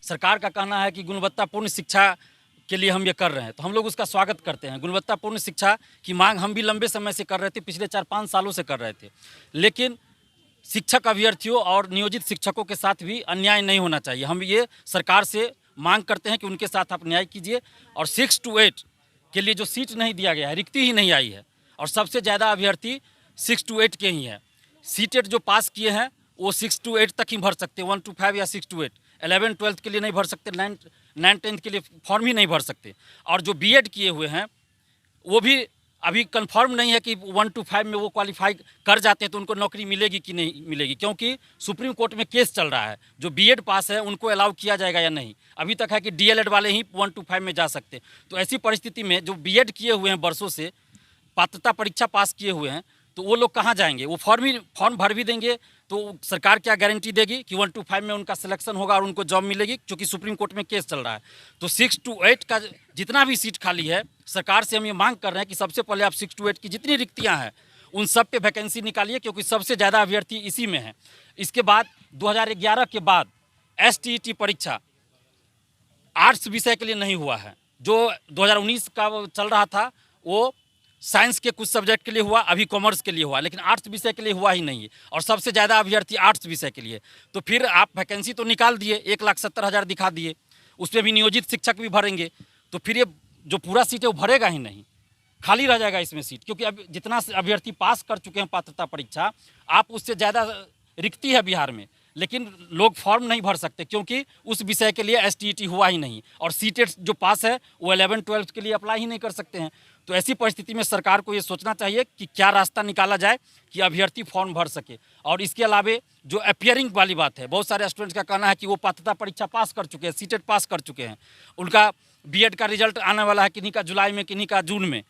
सरकार का कहना है कि गुणवत्तापूर्ण शिक्षा के लिए हम ये कर रहे हैं, तो हम लोग उसका स्वागत करते हैं। गुणवत्तापूर्ण शिक्षा की मांग हम भी लंबे समय से कर रहे थे, पिछले 4-5 सालों से कर रहे थे। लेकिन शिक्षक अभ्यर्थियों और नियोजित शिक्षकों के साथ भी अन्याय नहीं होना चाहिए। हम ये सरकार से मांग करते हैं कि उनके साथ आप न्याय कीजिए। और 6 to 8 के लिए जो सीट नहीं दिया गया है, रिक्ति ही नहीं आई है, और सबसे ज़्यादा अभ्यर्थी 6 to 8 के ही हैं। सीटेट जो पास किए हैं वो 6 to 8 तक ही भर सकते हैं, 1 to 5 या 6 to 8। 11-12 के लिए नहीं भर सकते, 9-10 के लिए फॉर्म ही नहीं भर सकते। और जो बीएड किए हुए हैं वो भी अभी कंफर्म नहीं है कि 1 to 5 में वो क्वालिफाई कर जाते हैं तो उनको नौकरी मिलेगी कि नहीं मिलेगी, क्योंकि सुप्रीम कोर्ट में केस चल रहा है। जो बीएड पास है उनको अलाउ किया जाएगा या नहीं, अभी तक है कि डीएलएड वाले ही 1 to 5 में जा सकते हैं। तो ऐसी परिस्थिति में जो बीएड किए हुए हैं, वर्षों से पात्रता परीक्षा पास किए हुए हैं, तो वो लोग कहाँ जाएंगे? वो फॉर्म भर भी देंगे तो सरकार क्या गारंटी देगी कि 1 to 5 में उनका सिलेक्शन होगा और उनको जॉब मिलेगी, क्योंकि सुप्रीम कोर्ट में केस चल रहा है। तो 6 to 8 का जितना भी सीट खाली है, सरकार से हम ये मांग कर रहे हैं कि सबसे पहले आप 6 to 8 की जितनी रिक्तियाँ हैं उन सब पे वैकेंसी निकालिए, क्योंकि सबसे ज़्यादा अभ्यर्थी इसी में है। इसके बाद 2011 के बाद STET परीक्षा आर्ट्स विषय के लिए नहीं हुआ है। जो 2019 का चल रहा था वो साइंस के कुछ सब्जेक्ट के लिए हुआ, अभी कॉमर्स के लिए हुआ, लेकिन आर्ट्स विषय के लिए हुआ ही नहीं है। और सबसे ज़्यादा अभ्यर्थी आर्ट्स विषय के लिए। तो फिर आप वैकेंसी तो निकाल दिए, 1,70,000 दिखा दिए, उसमें भी नियोजित शिक्षक भी भरेंगे, तो फिर ये जो पूरा सीट है वो भरेगा ही नहीं, खाली रह जाएगा इसमें सीट। क्योंकि अब जितना अभ्यर्थी पास कर चुके हैं पात्रता परीक्षा, आप उससे ज़्यादा रिक्ति है बिहार में, लेकिन लोग फॉर्म नहीं भर सकते क्योंकि उस विषय के लिए STET हुआ ही नहीं। और सीटेट जो पास है वो 11-12 के लिए अप्लाई ही नहीं कर सकते हैं। तो ऐसी परिस्थिति में सरकार को ये सोचना चाहिए कि क्या रास्ता निकाला जाए कि अभ्यर्थी फॉर्म भर सके। और इसके अलावे जो अपियरिंग वाली बात है, बहुत सारे स्टूडेंट्स का कहना है कि वो पात्रता परीक्षा पास कर चुके हैं, सीटेट पास कर चुके हैं, उनका बीएड का रिजल्ट आने वाला है, किन्हीं का जुलाई में, किन्हीं का जून में,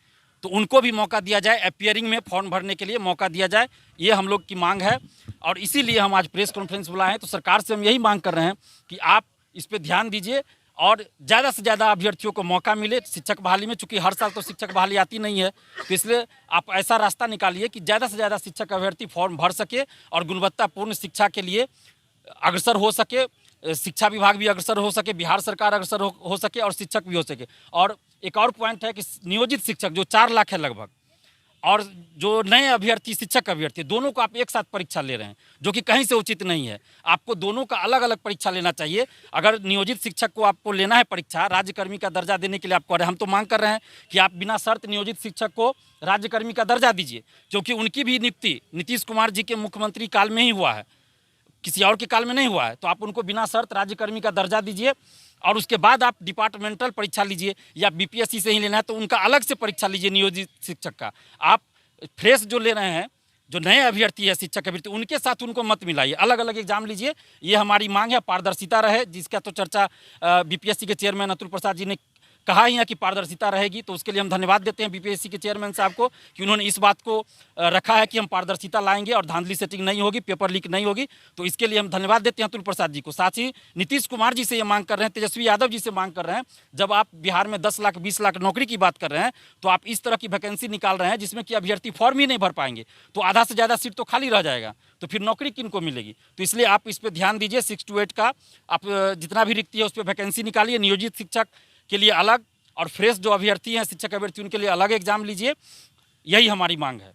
तो उनको भी मौका दिया जाए, अपियरिंग में फॉर्म भरने के लिए मौका दिया जाए। ये हम लोग की मांग है और इसीलिए हम आज प्रेस कॉन्फ्रेंस बुलाए हैं। तो सरकार से हम यही मांग कर रहे हैं कि आप इस पर ध्यान दीजिए और ज़्यादा से ज़्यादा अभ्यर्थियों को मौका मिले शिक्षक बहाली में। चूँकि हर साल तो शिक्षक बहाली आती नहीं है, तो इसलिए आप ऐसा रास्ता निकालिए कि ज़्यादा से ज़्यादा शिक्षक अभ्यर्थी फॉर्म भर सके और गुणवत्तापूर्ण शिक्षा के लिए अग्रसर हो सके, शिक्षा विभाग भी अग्रसर हो सके, बिहार सरकार अग्रसर हो सके और शिक्षक भी हो सके। और एक और पॉइंट है कि नियोजित शिक्षक जो 4 लाख है लगभग, और जो नए अभ्यर्थी शिक्षक अभ्यर्थी, दोनों को आप एक साथ परीक्षा ले रहे हैं, जो कि कहीं से उचित नहीं है। आपको दोनों का अलग अलग परीक्षा लेना चाहिए। अगर नियोजित शिक्षक को आपको लेना है परीक्षा, राज्यकर्मी का दर्जा देने के लिए आपको, हम तो मांग कर रहे हैं कि आप बिना शर्त नियोजित शिक्षक को राज्यकर्मी का दर्जा दीजिए, क्योंकि उनकी भी नियुक्ति नीतीश कुमार जी के मुख्यमंत्री काल में ही हुआ है, किसी और के काल में नहीं हुआ है। तो आप उनको बिना शर्त राज्यकर्मी का दर्जा दीजिए और उसके बाद आप डिपार्टमेंटल परीक्षा लीजिए, या बीपीएससी से ही लेना है तो उनका अलग से परीक्षा लीजिए नियोजित शिक्षक का। आप फ्रेश जो ले रहे हैं, जो नए अभ्यर्थी है शिक्षक अभ्यर्थी, उनके साथ उनको मत मिलाइए, अलग अलग एग्जाम लीजिए। ये हमारी मांग है, पारदर्शिता रहे, जिसका तो चर्चा बीपीएससी के चेयरमैन अतुल प्रसाद जी ने कहा ही है कि पारदर्शिता रहेगी। तो उसके लिए हम धन्यवाद देते हैं बीपीएससी के चेयरमैन साहब को कि उन्होंने इस बात को रखा है कि हम पारदर्शिता लाएंगे और धांधली सेटिंग नहीं होगी, पेपर लीक नहीं होगी। तो इसके लिए हम धन्यवाद देते हैं अतुल प्रसाद जी को। साथ ही नीतीश कुमार जी से ये मांग कर रहे हैं, तेजस्वी यादव जी से मांग कर रहे हैं, जब आप बिहार में 10 लाख 20 लाख नौकरी की बात कर रहे हैं, तो आप इस तरह की वैकेंसी निकाल रहे हैं जिसमें कि अभ्यर्थी फॉर्म ही नहीं भर पाएंगे, तो आधा से ज़्यादा सीट तो खाली रह जाएगा, तो फिर नौकरी किन को मिलेगी? तो इसलिए आप इस पर ध्यान दीजिए। 6 to 8 का आप जितना भी रिक्ति है उस पर वैकेंसी निकालिए, नियोजित शिक्षक के लिए अलग और फ्रेश जो अभ्यर्थी हैं शिक्षक अभ्यर्थी उनके लिए अलग एग्जाम लीजिए। यही हमारी मांग है।